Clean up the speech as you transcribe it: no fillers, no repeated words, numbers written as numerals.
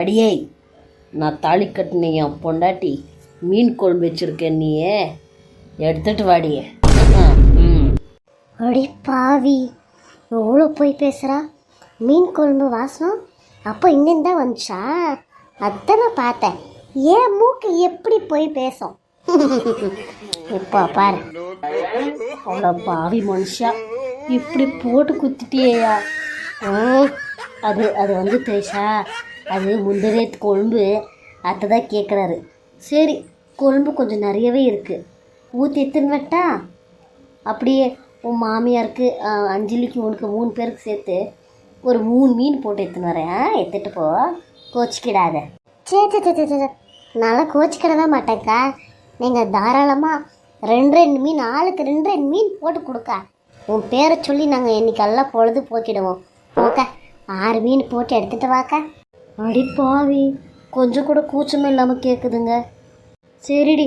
அடியே, நான் தாலி கட்டின என் பொண்டாட்டி மீன் குழம்பு வச்சுருக்கேன், நீயே எடுத்துட்டு வாடியே. ம். அடி பாவி, எவ்வளோ போய் பேசுகிறா. மீன் குழம்பு வாசனம் அப்போ இங்கேருந்து தான் வந்துச்சா? அதான் நான் பார்த்தேன். ஏன் மூக்கு எப்படி போய் பேசும்? இப்போ பாரு. அவ்வளோ பாவி மனுஷா, இப்படி போட்டு குத்திட்டியா? அது அது வந்து பேசா, அது முந்திரே குழம்பு. அதை தான் கேட்குறாரு. சரி, குழம்பு கொஞ்சம் நிறையவே இருக்குது, ஊற்றி எடுத்துன்னு வட்டா? அப்படியே உன் மாமியாருக்கு அஞ்சலிக்கு உனக்கு 3 பேருக்கு சேர்த்து ஒரு 3 மீன் போட்டு எடுத்துன்னு வரேன். எடுத்துகிட்டு போ, கோச்சிக்கிடாத. சே, நல்லா கோச்சிக்கிட மாட்டேங்க்கா. நீங்கள் தாராளமாக 2 மீன், ஆளுக்கு 2 மீன் போட்டு கொடுக்கா. உன் பேரை சொல்லி நாங்கள் இன்னைக்கெல்லாம் பொழுது போக்கிடுவோம். ஓகே, 6 மீன் போட்டு எடுத்துகிட்டு வாக்கா. அடி பாவி, கொஞ்சம் கூட கூச்சமே இல்லாமல் கேட்குதுங்க. சரிடி,